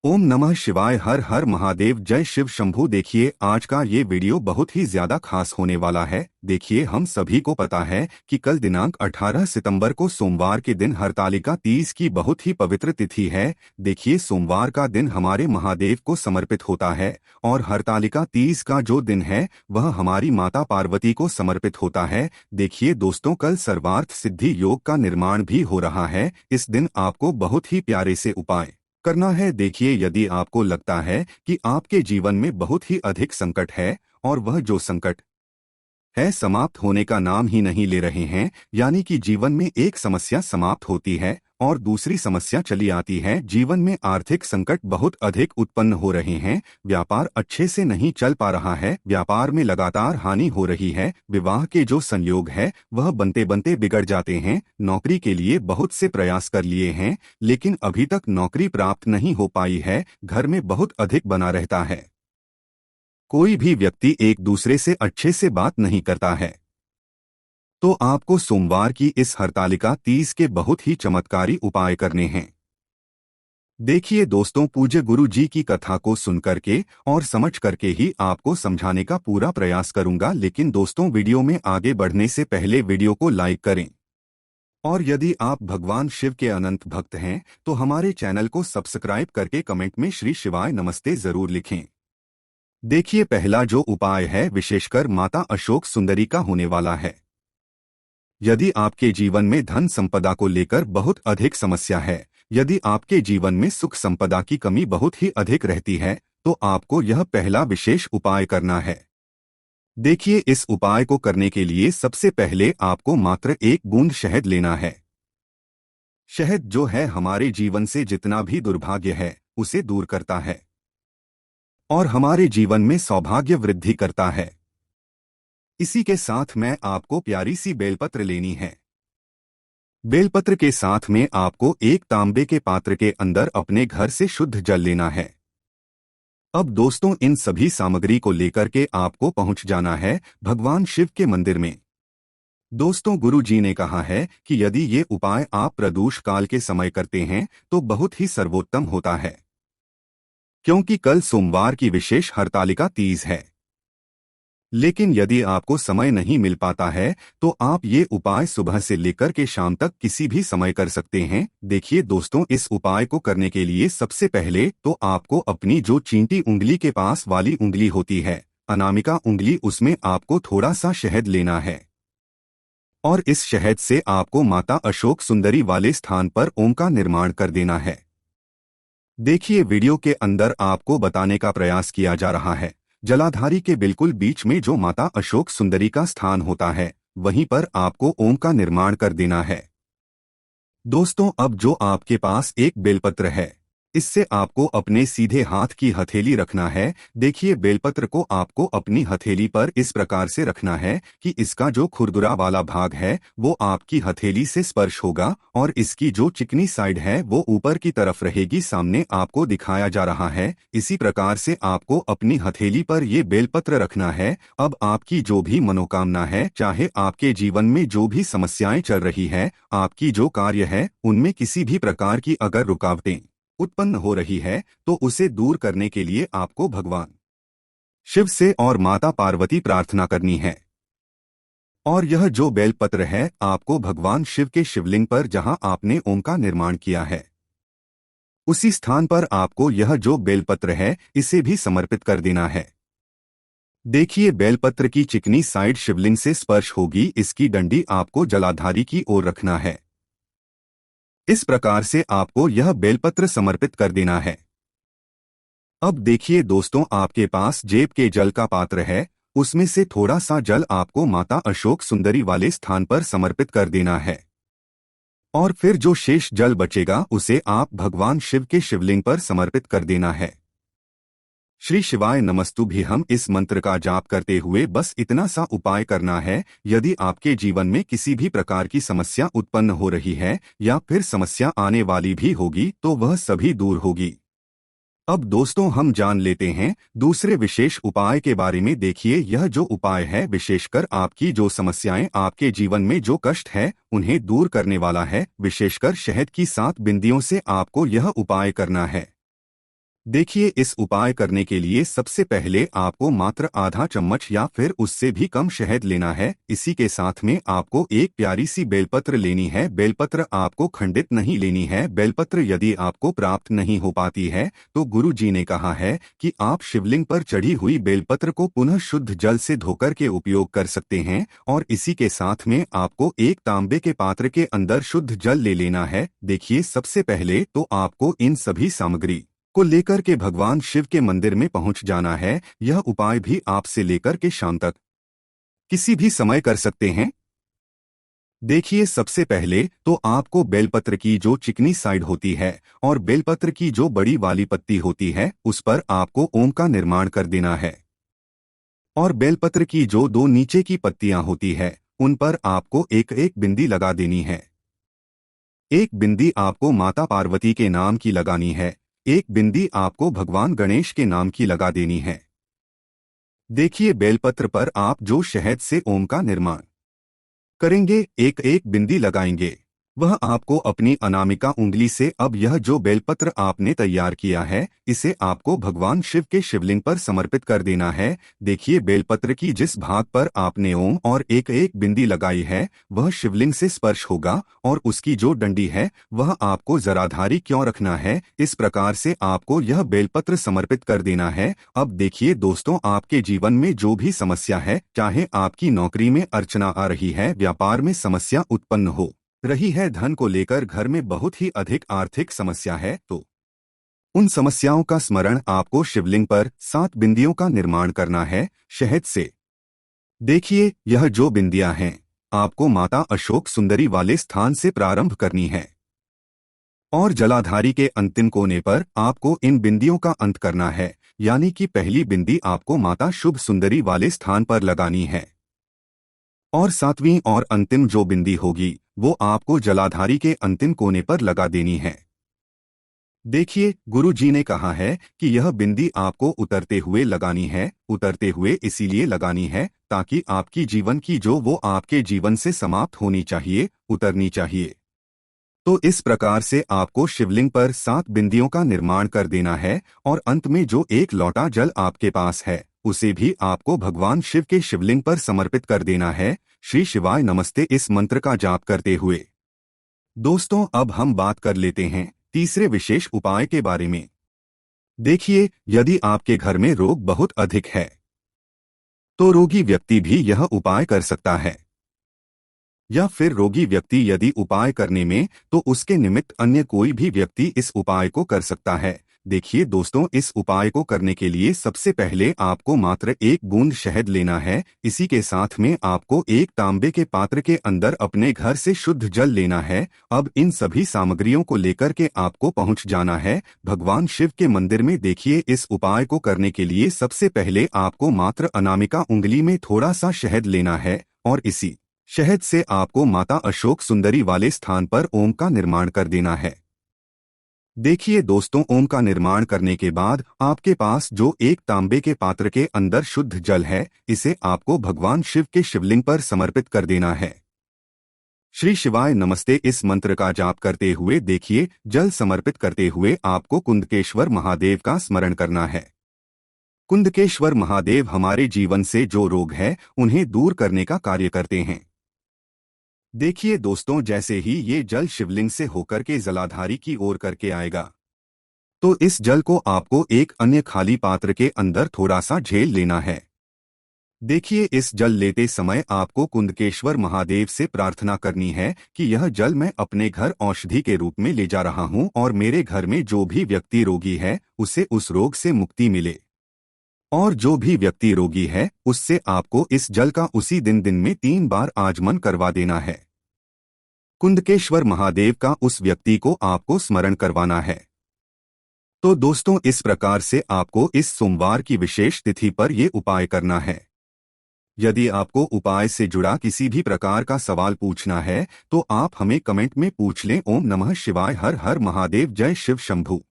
ओम नमः शिवाय। हर हर महादेव। जय शिव शंभू। देखिए आज का ये वीडियो बहुत ही ज्यादा खास होने वाला है। देखिए हम सभी को पता है कि कल दिनांक 18 सितंबर को सोमवार के दिन हरतालिका तीज की बहुत ही पवित्र तिथि है। देखिए सोमवार का दिन हमारे महादेव को समर्पित होता है और हरतालिका तीज का जो दिन है वह हमारी माता पार्वती को समर्पित होता है। देखिए दोस्तों कल सर्वार्थ सिद्धि योग का निर्माण भी हो रहा है। इस दिन आपको बहुत ही प्यारे से उपाय करना है। देखिए यदि आपको लगता है कि आपके जीवन में बहुत ही अधिक संकट है और वह जो संकट है समाप्त होने का नाम ही नहीं ले रहे हैं, यानी कि जीवन में एक समस्या समाप्त होती है और दूसरी समस्या चली आती है। जीवन में आर्थिक संकट बहुत अधिक उत्पन्न हो रहे हैं, व्यापार अच्छे से नहीं चल पा रहा है, व्यापार में लगातार हानि हो रही है, विवाह के जो संयोग है वह बनते बनते बिगड़ जाते हैं, नौकरी के लिए बहुत से प्रयास कर लिए हैं लेकिन अभी तक नौकरी प्राप्त नहीं हो पाई है, घर में बहुत अधिक बना रहता है, कोई भी व्यक्ति एक दूसरे से अच्छे से बात नहीं करता है। तो आपको सोमवार की इस हरतालिका तीज के बहुत ही चमत्कारी उपाय करने हैं। देखिए दोस्तों पूज्य गुरु जी की कथा को सुन करके और समझ करके ही आपको समझाने का पूरा प्रयास करूंगा, लेकिन दोस्तों वीडियो में आगे बढ़ने से पहले वीडियो को लाइक करें और यदि आप भगवान शिव के अनंत भक्त हैं तो हमारे चैनल को सब्सक्राइब करके कमेंट में श्री शिवाय नमस्ते जरूर लिखें। देखिए पहला जो उपाय है विशेषकर माता अशोक सुंदरी का होने वाला है। यदि आपके जीवन में धन संपदा को लेकर बहुत अधिक समस्या है, यदि आपके जीवन में सुख संपदा की कमी बहुत ही अधिक रहती है तो आपको यह पहला विशेष उपाय करना है। देखिए इस उपाय को करने के लिए सबसे पहले आपको मात्र एक बूंद शहद लेना है। शहद जो है हमारे जीवन से जितना भी दुर्भाग्य है उसे दूर करता है और हमारे जीवन में सौभाग्य वृद्धि करता है। इसी के साथ में आपको प्यारी सी बेलपत्र लेनी है। बेलपत्र के साथ में आपको एक तांबे के पात्र के अंदर अपने घर से शुद्ध जल लेना है। अब दोस्तों इन सभी सामग्री को लेकर के आपको पहुंच जाना है भगवान शिव के मंदिर में। दोस्तों गुरु जी ने कहा है कि यदि ये उपाय आप प्रदोष काल के समय करते हैं तो बहुत ही सर्वोत्तम होता है, क्योंकि कल सोमवार की विशेष हरतालिका तीज है। लेकिन यदि आपको समय नहीं मिल पाता है तो आप ये उपाय सुबह से लेकर के शाम तक किसी भी समय कर सकते हैं। देखिए दोस्तों इस उपाय को करने के लिए सबसे पहले तो आपको अपनी जो चींटी उंगली के पास वाली उंगली होती है, अनामिका उंगली, उसमें आपको थोड़ा सा शहद लेना है और इस शहद से आपको माता अशोक सुंदरी वाले स्थान पर ओम का निर्माण कर देना है। देखिए वीडियो के अंदर आपको बताने का प्रयास किया जा रहा है, जलाधारी के बिल्कुल बीच में जो माता अशोक सुंदरी का स्थान होता है वहीं पर आपको ओम का निर्माण कर देना है। दोस्तों अब जो आपके पास एक बेलपत्र है इससे आपको अपने सीधे हाथ की हथेली रखना है। देखिए बेलपत्र को आपको अपनी हथेली पर इस प्रकार से रखना है कि इसका जो खुरदुरा वाला भाग है वो आपकी हथेली से स्पर्श होगा और इसकी जो चिकनी साइड है वो ऊपर की तरफ रहेगी, सामने आपको दिखाया जा रहा है। इसी प्रकार से आपको अपनी हथेली पर ये बेलपत्र रखना है। अब आपकी जो भी मनोकामना है, चाहे आपके जीवन में जो भी समस्याएं चल रही है, आपकी जो कार्य है उनमें किसी भी प्रकार की अगर रुकावटें उत्पन्न हो रही है तो उसे दूर करने के लिए आपको भगवान शिव से और माता पार्वती प्रार्थना करनी है। और यह जो बेलपत्र है आपको भगवान शिव के शिवलिंग पर जहां आपने ओम का निर्माण किया है उसी स्थान पर आपको यह जो बेलपत्र है इसे भी समर्पित कर देना है। देखिए बेलपत्र की चिकनी साइड शिवलिंग से स्पर्श होगी, इसकी डंडी आपको जलाधारी की ओर रखना है। इस प्रकार से आपको यह बेलपत्र समर्पित कर देना है। अब देखिए दोस्तों आपके पास जेब के जल का पात्र है, उसमें से थोड़ा सा जल आपको माता अशोक सुंदरी वाले स्थान पर समर्पित कर देना है और फिर जो शेष जल बचेगा उसे आप भगवान शिव के शिवलिंग पर समर्पित कर देना है। श्री शिवाय नमस्तु भी हम इस मंत्र का जाप करते हुए बस इतना सा उपाय करना है। यदि आपके जीवन में किसी भी प्रकार की समस्या उत्पन्न हो रही है या फिर समस्या आने वाली भी होगी तो वह सभी दूर होगी। अब दोस्तों हम जान लेते हैं दूसरे विशेष उपाय के बारे में। देखिए यह जो उपाय है विशेषकर आपकी जो समस्याएं, आपके जीवन में जो कष्ट है उन्हें दूर करने वाला है। विशेषकर शहद की 7 बिंदियों से आपको यह उपाय करना है। देखिए, इस उपाय करने के लिए सबसे पहले आपको मात्र आधा चम्मच या फिर उससे भी कम शहद लेना है। इसी के साथ में आपको एक प्यारी सी बेलपत्र लेनी है। बेलपत्र आपको खंडित नहीं लेनी है। बेलपत्र यदि आपको प्राप्त नहीं हो पाती है तो गुरु जी ने कहा है कि आप शिवलिंग पर चढ़ी हुई बेलपत्र को पुनः शुद्ध जल से धोकर के उपयोग कर सकते हैं। और इसी के साथ में आपको एक तांबे के पात्र के अंदर शुद्ध जल ले लेना है। देखिए, सबसे पहले तो आपको इन सभी सामग्री को लेकर के भगवान शिव के मंदिर में पहुंच जाना है। यह उपाय भी आप से लेकर के शाम तक किसी भी समय कर सकते हैं। देखिए, सबसे पहले तो आपको बेलपत्र की जो चिकनी साइड होती है और बेलपत्र की जो बड़ी वाली पत्ती होती है उस पर आपको ओम का निर्माण कर देना है। और बेलपत्र की जो दो नीचे की पत्तियां होती है उन पर आपको एक एक बिंदी लगा देनी है। एक बिंदी आपको माता पार्वती के नाम की लगानी है। एक बिंदी आपको भगवान गणेश के नाम की लगा देनी है। देखिए, बेलपत्र पर आप जो शहद से ओम का निर्माण करेंगे, एक एक बिंदी लगाएंगे, वह आपको अपनी अनामिका उंगली से अब यह जो बेलपत्र आपने तैयार किया है इसे आपको भगवान शिव के शिवलिंग पर समर्पित कर देना है। देखिए, बेलपत्र की जिस भाग पर आपने ओम और एक एक बिंदी लगाई है वह शिवलिंग से स्पर्श होगा और उसकी जो डंडी है वह आपको जराधारी क्यों रखना है। इस प्रकार से आपको यह बेलपत्र समर्पित कर देना है। अब देखिए दोस्तों, आपके जीवन में जो भी समस्या है, चाहे आपकी नौकरी में अड़चना आ रही है, व्यापार में समस्या उत्पन्न हो रही है, धन को लेकर घर में बहुत ही अधिक आर्थिक समस्या है, तो उन समस्याओं का स्मरण आपको शिवलिंग पर 7 बिंदियों का निर्माण करना है शहद से। देखिए, यह जो बिंदियां हैं आपको माता अशोक सुंदरी वाले स्थान से प्रारंभ करनी है और जलाधारी के अंतिम कोने पर आपको इन बिंदियों का अंत करना है। यानी कि पहली बिंदी आपको माता शुभ सुंदरी वाले स्थान पर लगानी है और 7वीं और अंतिम जो बिंदी होगी वो आपको जलाधारी के अंतिम कोने पर लगा देनी है। देखिए, गुरु जी ने कहा है कि यह बिंदी आपको उतरते हुए लगानी है। उतरते हुए इसीलिए लगानी है ताकि आपकी जीवन की जो वो आपके जीवन से समाप्त होनी चाहिए, उतरनी चाहिए। तो इस प्रकार से आपको शिवलिंग पर 7 बिंदियों का निर्माण कर देना है और अंत में जो एक लोटा जल आपके पास है उसे भी आपको भगवान शिव के शिवलिंग पर समर्पित कर देना है। श्री शिवाय नमस्ते इस मंत्र का जाप करते हुए। दोस्तों, अब हम बात कर लेते हैं तीसरे विशेष उपाय के बारे में। देखिए, यदि आपके घर में रोग बहुत अधिक है तो रोगी व्यक्ति भी यह उपाय कर सकता है, या फिर रोगी व्यक्ति यदि उपाय करने में तो उसके निमित्त अन्य कोई भी व्यक्ति इस उपाय को कर सकता है। देखिए दोस्तों, इस उपाय को करने के लिए सबसे पहले आपको मात्र एक बूंद शहद लेना है। इसी के साथ में आपको एक तांबे के पात्र के अंदर अपने घर से शुद्ध जल लेना है। अब इन सभी सामग्रियों को लेकर के आपको पहुंच जाना है भगवान शिव के मंदिर में। देखिए, इस उपाय को करने के लिए सबसे पहले आपको मात्र अनामिका उंगली में थोड़ा सा शहद लेना है और इसी शहद से आपको माता अशोक सुंदरी वाले स्थान पर ओम का निर्माण कर देना है। देखिए दोस्तों, ओम का निर्माण करने के बाद आपके पास जो एक तांबे के पात्र के अंदर शुद्ध जल है इसे आपको भगवान शिव के शिवलिंग पर समर्पित कर देना है। श्री शिवाय नमस्ते इस मंत्र का जाप करते हुए देखिए, जल समर्पित करते हुए आपको कुंदकेश्वर महादेव का स्मरण करना है। कुंदकेश्वर महादेव हमारे जीवन से जो रोग है उन्हें दूर करने का कार्य करते हैं। देखिए दोस्तों, जैसे ही ये जल शिवलिंग से होकर के जलाधारी की ओर करके आएगा तो इस जल को आपको एक अन्य खाली पात्र के अंदर थोड़ा सा झेल लेना है। देखिए, इस जल लेते समय आपको कुंदकेश्वर महादेव से प्रार्थना करनी है कि यह जल मैं अपने घर औषधि के रूप में ले जा रहा हूं और मेरे घर में जो भी व्यक्ति रोगी है उसे उस रोग से मुक्ति मिले। और जो भी व्यक्ति रोगी है उससे आपको इस जल का उसी दिन में 3 बार आचमन करवा देना है। कुंदकेश्वर महादेव का उस व्यक्ति को आपको स्मरण करवाना है। तो दोस्तों, इस प्रकार से आपको इस सोमवार की विशेष तिथि पर यह उपाय करना है। यदि आपको उपाय से जुड़ा किसी भी प्रकार का सवाल पूछना है तो आप हमें कमेंट में पूछ लें। ओम नमः शिवाय। हर हर महादेव। जय शिव शंभू।